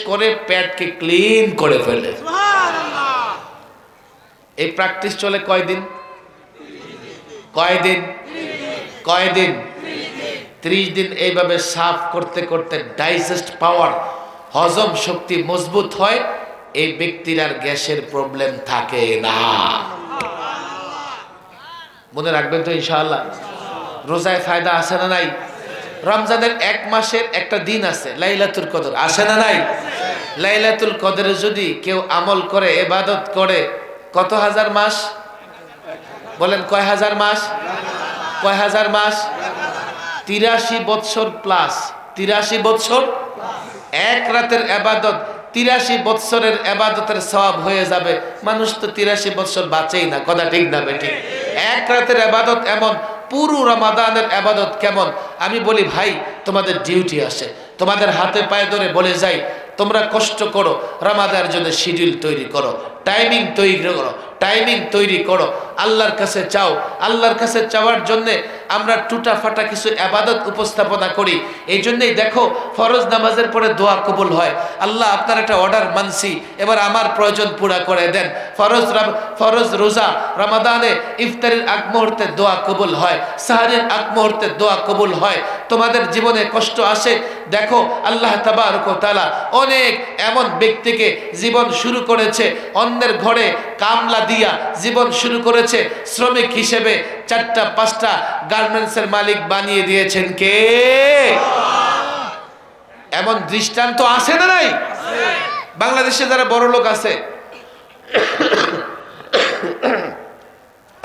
করে পেটকে ক্লিন করে ফেলে। এই প্র্যাকটিস চলে কয়দিন? 30 দিন। এইভাবে সাফ করতে করতে ডাইজেস্ট পাওয়ার, হজম শক্তি মজবুত হয়, এই ব্যক্তির আর গ্যাসের প্রবলেম থাকে না। মনে রাখবেন তো ইনশাআল্লাহ। রোজায় ফায়দা আছে না নাই? রমজানের 1 মাসের একটা দিন আছে লাইলাতুল কদর, আছে না নাই? লাইলাতুল কদরে যদি কেউ আমল করে, ইবাদত করে, কত হাজার মাস? বলেন কয় হাজার মাস? 83 বৎসর প্লাস। 83 বৎসর, এক রাতের ইবাদত 83 বৎসরের ইবাদতের সওয়াব হয়ে যাবে। মানুষ তো 83 বৎসর বাঁচেই না, কথা ঠিক না বেঠিক? এক রাতের ইবাদত এমন, পুরো রমাদানের ইবাদত কেমন? আমি বলি ভাই, তোমাদের ডিউটি আছে, তোমাদের হাতে পায়ে ধরে বলে যাই, তোমরা কষ্ট করো, রমাদানের জন্য শিডিউল তৈরি করো, টাইমিং তৈরি করো, আল্লাহর কাছে চাও। আল্লাহর কাছে চাওয়ার জন্যে আমরা টুটা ফাটা কিছু ইবাদত উপস্থাপনা করি। এই জন্যই দেখো ফরজ নামাজের পরে দোয়া কবুল হয়। আল্লাহ আপনার একটা অর্ডার মানছি, এবার আমার প্রয়োজন পুরা করে দেন। ফরজ রোজা রমাদানে ইফতারের আগ মুহূর্তে দোয়া কবুল হয়, সাহারির আগ মুহূর্তে দোয়া কবুল হয়। তোমাদের জীবনে কষ্ট আসে, দেখো আল্লাহ তাবারক ওয়া তাআলা অনেক এমন ব্যক্তিকে জীবন শুরু করেছে, অন্যের ঘরে কামলা দিয়া জীবন শুরু করেছে, শ্রমিক হিসেবে 4টা 5টা গার্মেন্টসের মালিক বানিয়ে দিয়েছেন কে? এমন দৃষ্টান্ত আছে না নাই? বাংলাদেশে যারা বড় লোক আছে,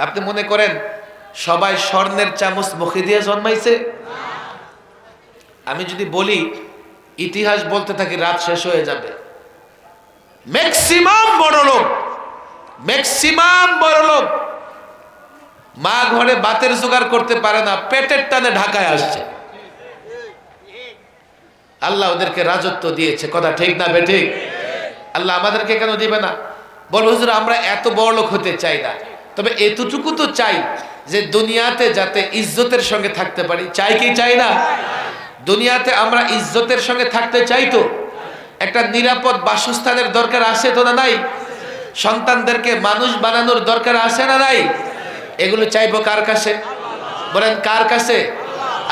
আপনি মনে করেন সবাই স্বর্ণের চামচ মুখে দিয়ে জন্মাইছে? আমি যদি বলি, ইতিহাস বলতে থাকি, রাত শেষ হয়ে যাবে। ম্যাক্সিমাম বড় লোক মা ঘরে ভাতের জোগাড় করতে পারে না, পেটের টানে ঢাকায় আসছে। আল্লাহ ওদেরকে রাজত্ব দিয়েছে, কথা ঠিক না বেঠিক? আল্লাহ আমাদেরকে কেন দিবে না? বলবো হুজুর আমরা এত বড় লোক হতে চাই না, তবে এতটুকু তো চাই যে দুনিয়াতে যাতে ইজ্জতের সঙ্গে থাকতে পারি। চাই কি চাই না? দুনিয়াতে আমরা ইজ্জতের সঙ্গে থাকতে চাই তো একটা নিরাপদ বাসস্থানের দরকার আছে তো না নাই? সন্তানদেরকে মানুষ বানানোর দরকার আছে না নাই? এগুলো চাইবো কার কাছে? বলেন কার কাছে?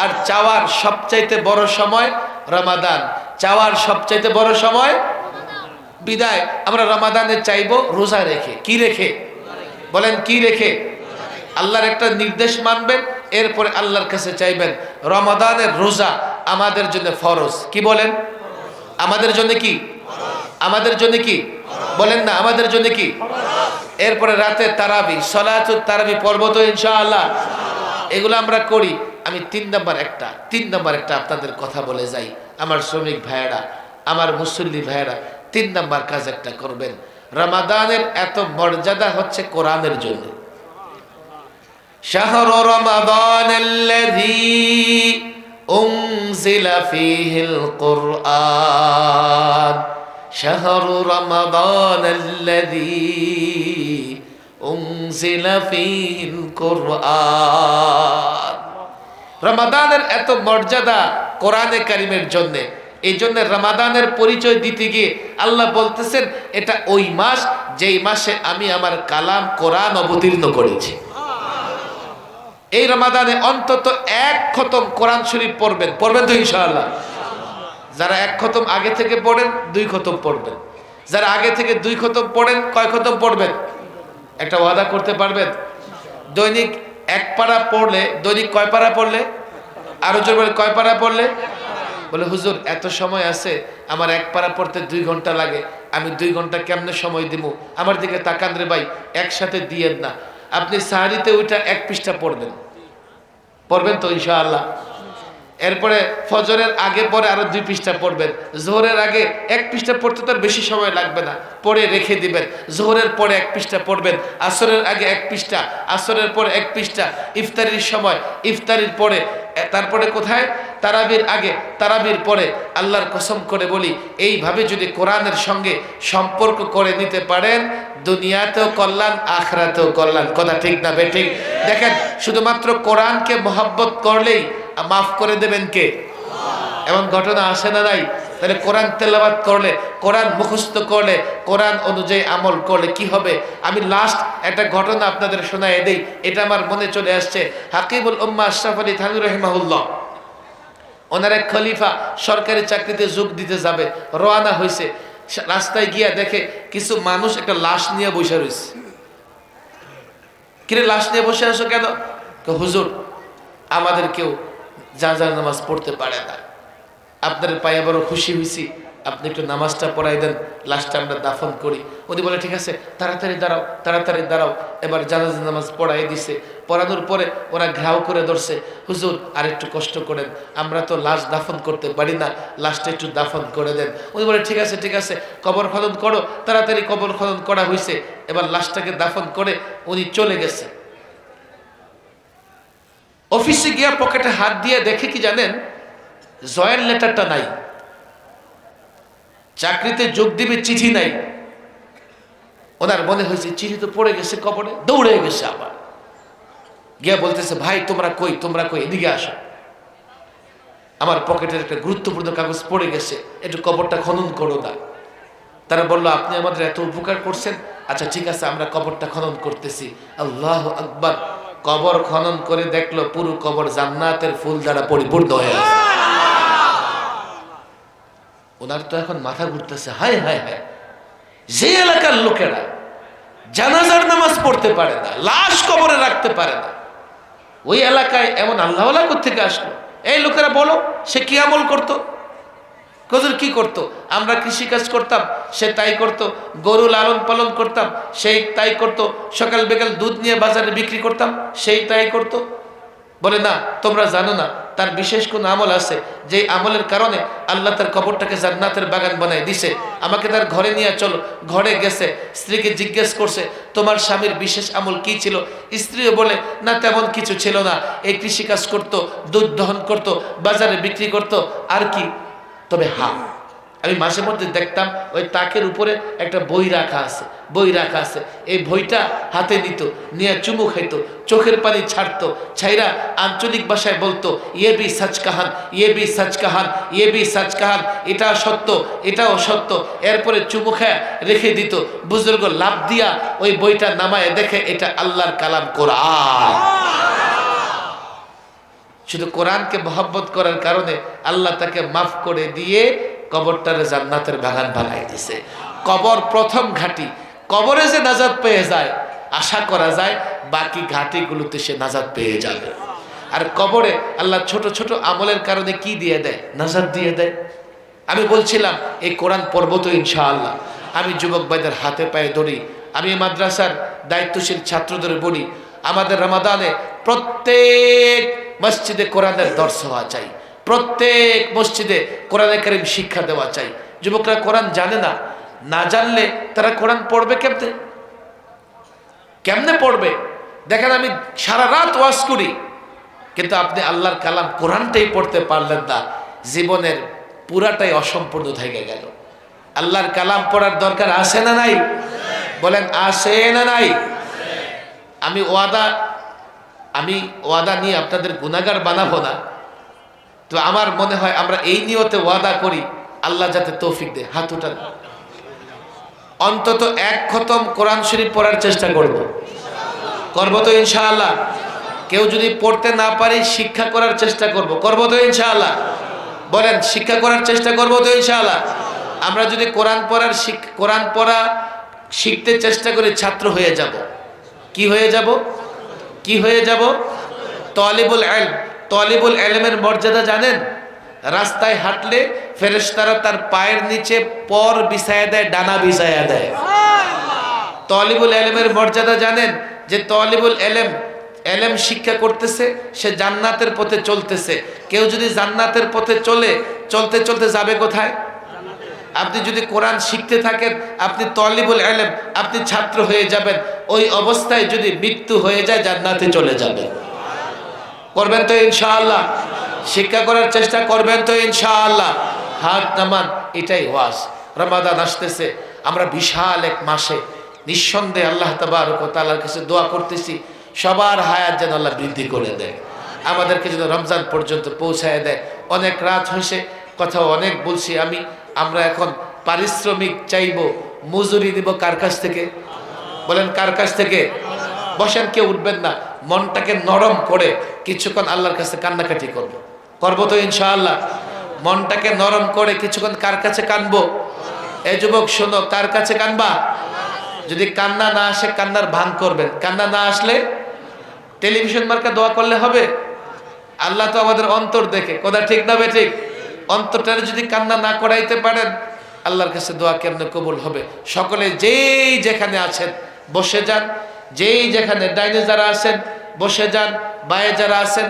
আর চাওয়ার সবচাইতে বড় সময় রমাদান। চাওয়ার সবচাইতে বড় সময় বিদায়। আমরা রমাদানে চাইবো রোজা রেখে। কি রেখে? বলেন কি রেখে? আল্লাহর একটা নির্দেশ মানবেন, এরপরে আল্লাহর কাছে চাইবেন। রমাদানের রোজা আমাদের জন্য ফরজ। কি বলেন? আমাদের জন্য কি? আমাদের জন্য কি? বলেন না, আমাদের জন্য কি? এরপরে রাতে তারাবি, সালাতুত তারাবি পর্ব তো ইনশাআল্লাহ এগুলো আমরা করি। আমি 3 নাম্বার একটা আপনাদের কথা বলে যাই। আমার শ্রমিক ভাইয়েরা, আমার মুসল্লি ভাইয়েরা, 3 নাম্বার কাজ একটা করবেন। রমাদানের এত মর্যাদা হচ্ছে কোরআনের জন্য। শাহরু রমাদানাল্লাযী উনজিলা ফীহিল কুরআন, শাহরু রমাদানাল্লাযী উনজিলা ফীহিল কুরআন। রমাদানের এত মর্যাদা কোরআনে কারিমের জন্য। এই জন্য রমাদানের পরিচয় দিতে গিয়ে আল্লাহ বলতেছেন এটা ওই মাস যেই মাসে আমি আমার কালাম কোরআন অবতীর্ণ করেছি। এই রমাদানে অন্তত 1 খতম কোরআন শরীফ পড়বেন তো ইনশাআল্লাহ। যারা 1 খতম আগে থেকে পড়েন 2 খতম পড়বেন। যারা আগে থেকে 2 খতম পড়েন, কয় খতম পড়বেন? একটা ওয়াদা করতে পারবেন? দৈনিক 1 পারা পড়লে, দৈনিক কয় পারা পড়লে? আরো জোর বলে কয় পারা পড়লে? বলে হুজুর এত সময় আছে, আমার 1 পারা পড়তে 2 ঘন্টা লাগে, আমি 2 ঘন্টা কেমনে সময় দিব? আমার দিকে তাকান রে ভাই, একসাথে দিয়েন না। আপনি সাহারিতে ওইটা 1 পৃষ্ঠা পড়বেন তো ইনশাআল্লাহ। এরপরে ফজরের আগে পরে আরো 2 পৃষ্ঠা পড়বেন। জোহরের আগে 1 পৃষ্ঠা পড়তে তো বেশি সময় লাগবে না, পড়ে রেখে দিবেন। জোহরের পরে 1 পৃষ্ঠা পড়বেন, আসরের আগে 1 পৃষ্ঠা, আসরের পরে 1 পৃষ্ঠা, ইফতারির সময়, ইফতারির পরে, তারপরে কোথায়? তারাবির আগে, তারাবির পরে। আল্লাহর কসম করে বলি, এইভাবে যদি কোরআনের সঙ্গে সম্পর্ক করে নিতে পারেন, দুনিয়াতেও কল্যাণ, আখিরাতেও কল্যাণ। কথা ঠিক না বেঠিক? দেখেন, শুধুমাত্র কোরআনকে মহব্বত করলেই মাফ করে দেবেন কে? এমন ঘটনা আসে না নাই? তাহলে কোরআন তেলাওয়াত করলে, কোরআন মুখস্থ করলে, কোরআন অনুযায়ী আমল করলে কি হবে? আমি লাস্ট একটা ঘটনা আপনাদের শোনায় দেই, এটা আমার মনে চলে আসছে। হাকিমুল উম্মাহ আশরাফ আলী থানভী রাহিমাহুল্লাহ, ওনার এক খলিফা সরকারি চাকরিতে যোগ দিতে যাবে, রওনা হয়েছে। রাস্তায় গিয়া দেখে কিছু মানুষ একটা লাশ নিয়ে বসে রয়েছে। কিরে লাশ নিয়ে বসে আসো কেন? হুজুর, আমাদের কেউ জানাজার নামাজ পড়তে পারে না, আপনার পায়ে বড় খুশি হয়েছি, আপনি একটু নামাজটা পড়াই দেন, লাশটা আমরা দাফন করি। উনি বলে ঠিক আছে, তাড়াতাড়ি দাঁড়াও, তাড়াতাড়ি দাঁড়াও। এবার জানাজা নামাজ পড়াই দিছে। পড়ানোর পরে ওরা ঘাও করে ধরছে, হুজুর আর একটু কষ্ট করেন, আমরা তো লাশ দাফন করতে পারি না, লাশটা একটু দাফন করে দেন। উনি বলে ঠিক আছে ঠিক আছে, কবর খনন করো। তাড়াতাড়ি কবর খনন করা হয়েছে। এবার লাশটাকে দাফন করে উনি চলে গেছে। অফিসে গিয়া পকেটে হাত দিয়ে দেখে কি জানেন, জয়েন লেটারটা নাই, চাকরিতে যোগ দিবে চিঠি নাই। ওনার মনে হয়েছে চিঠি তো পড়ে গেছে কবরে, দৌড়ে গেছে। আবার গিয়া বলতেছে, ভাই তোমরা কই, তোমরা কই, এদিকে আসো, আমার পকেটের একটা গুরুত্বপূর্ণ কাগজ পড়ে গেছে, একটু কবরটা খনন করো না। তারা বলল, আপনি আমাদের এত উপকার করছেন, আচ্ছা ঠিক আছে আমরা কবরটা খনন করতেছি। আল্লাহু আকবার। কবর খনন করে দেখলো পুরো কবর জান্নাতের ফুল দ্বারা পরিপূর্ণ হয়ে আছে। ওনার তো এখন মাথা ঘুরতেছে, হায় হায় হায়, যে এলাকার লোকেরা জানাজার নামাজ পড়তে পারে না, লাশ কবরে রাখতে পারে না, ওই এলাকায় এমন আল্লাহওয়ালা কোত্থেকে আসলো? এই লোকেরা বলো, সে কি আমল করতো? হুজুর কি করতো? আমরা কৃষিকাজ করতাম, সে তাই করতো। গরু লালন পালন করতাম, সেই তাই করতো। সকাল বিকাল দুধ নিয়ে বাজারে বিক্রি করতাম, সেই তাই করতো। বলে না, তোমরা জানো না, তার বিশেষ কোন আমল আছে, যে আমলের কারণে আল্লাহ তার কবরটাকে জান্নাতের বাগান বানায় দিছে। আমাকে তার ঘরে নিয়ে চলো। ঘরে গেছে, স্ত্রীকে জিজ্ঞেস করছে, তোমার স্বামীর বিশেষ আমল কি ছিল? স্ত্রীও বলে, না তেমন কিছু ছিল না, এই কৃষিকাজ করতো, দুধ দহন করতো, বাজারে বিক্রি করতো, আর কি। তবে হ্যাঁ, আমি মাঝে মধ্যে দেখতাম ওই তাকের উপরে একটা বই রাখা আছে, বই রাখা আছে, এই বইটা হাতে নিত, নিয়ে চুমু খাইতো, চোখের পানি ছাড়তো, ছাইরা আঞ্চলিক ভাষায় বলতো, ইয়ে বি সচ কাহান, ইয়ে বি সচ কাহান, ইয়ে বি সচ কাহান, এটা সত্য, এটাও সত্য। এরপরে চুমু খায় রেখে দিত। বুজুর্গ লাভ দিয়া ওই বইটা নামায় দেখে এটা আল্লাহর কালাম কোরআন। শুধু কোরআনকে মহব্বত করার কারণে আল্লাহ তাকে মাফ করে দিয়ে কবরটারে জান্নাতের বাগান বানাই দিছে। কবর প্রথম ঘাঁটি, কবরে যে নাজাত পেয়ে যায়, আশা করা যায় বাকি ঘাঁটিগুলোতে সে নাজাত পেয়ে যাবে। আর কবরে আল্লাহ ছোট ছোট আমলের কারণে কি দিয়ে দেয়? নাজাত দিয়ে দেয়। আমি বলছিলাম এই কোরআন পড়ব তো ইনশাআল্লাহ। আমি যুবক ভাইদের হাতে পায়ে ধরি, আমি মাদ্রাসার দায়িত্বশীল ছাত্রদের বলি, আমাদের রমাদানে প্রত্যেক মসজিদে কোরআনের দর্স হওয়া চাই, প্রত্যেক মসজিদে কোরআনে কারীম শিক্ষা দেওয়া চাই। যুবকরা কোরআন জানে না, না জানলে তারা কোরআন পড়বে কেমনে? কেমনে পড়বে? দেখেন আমি সারা রাত ওয়াজ করি, কিন্তু আপনি আল্লাহর কালাম কোরআনটাই পড়তে পারলেন না, জীবনের পুরাটাই অসম্পূর্ণ থেকে গেল। আল্লাহর কালাম পড়ার দরকার আছে না নাই? বলেন আছে না নাই? আমি ওয়াদা নিয়ে আপনাদের গুনাহগার বানাবো না, তো আমার মনে হয় আমরা এই নিয়তে ওয়াদা করি, আল্লাহ যাতে তৌফিক দেয়। হাত উঠান। অন্তত এক খতম কোরআন শরীফ পড়ার চেষ্টা করব তো ইনশাআল্লাহ। কেউ যদি পড়তে না পারে শিক্ষা করার চেষ্টা করব তো ইনশাআল্লাহ। বলেন শিক্ষা করার চেষ্টা করব তো ইনশাআল্লাহ। আমরা যদি কোরআন পড়া শিখতে চেষ্টা করি, ছাত্র হয়ে যাব। কি হয়ে যাব? কি হয়ে যাব? তালিবুল ইলম। তালিবুল ইলমের মর্যাদা জানেন? রাস্তায় হাঁটলে ফেরেশতারা তার পায়ের নিচে পর বিছায়া দেয়, ডানা বিছায়া দেয়। তালিবুল ইলমের মর্যাদা জানেন? যে তালিবুল ইলম শিক্ষা করতেছে, সে জান্নাতের পথে চলতেছে। কেউ যদি জান্নাতের পথে চলতে চলতে যাবে কোথায়? আপনি যদি কোরআন শিখতে থাকেন, আপনি তালিবুল ইলম, আপনি ছাত্র হয়ে যাবেন। ওই অবস্থায় যদি মৃত্যু হয়ে যায়, জান্নাতে চলে যাবেন। করবেন তো ইনশাআল্লাহ? শিক্ষা করার চেষ্টা করবেন তো ইনশাআল্লাহ? হাত নামান। এটাই ওয়াজ। রমাদান আসতেছে, আমরা বিশাল এক মাসে নিঃসন্দেহে আল্লাহ তাবারক ওয়া তাআলার কাছে দোয়া করতেছি, সবার হায়াত যেন আল্লাহ বৃদ্ধি করে দেয়, আমাদেরকে যেন রমজান পর্যন্ত পৌঁছায় দেয়। অনেক রাত হয়েছে, কথা অনেক বলছি আমি। আমরা এখন পারিশ্রমিক চাইবো, মজুরি দিব কার কাছ থেকে? বলেন কার কাছ থেকে? বসেন, কেউ উঠবেন না। মনটাকে নরম করে কিছুক্ষণ আল্লাহর কাছে কান্নাকাটি করব। করবো তো ইনশাআল্লাহ? মনটাকে নরম করে কিছুক্ষণ কার কাছে কানবো? এই যুবক শোনো, কার কাছে কানবা? যদি কান্না না আসে কান্নার ভান করবেন, কান্না না আসলে টেলিভিশন মার্কা দোয়া করলে হবে? আল্লাহ তো আমাদের অন্তর দেখে, কথা ঠিক না ঠিক? অন্তরটারে যদি কান্না না করাইতে পারেন, আল্লাহর কাছে দোয়া কেমনে কবুল হবে? সকলে যেই যেখানে আছেন বসে যান, যেই যেখানে ডাইনে যারা আছেন বসে যান, বায়ে যারা আছেন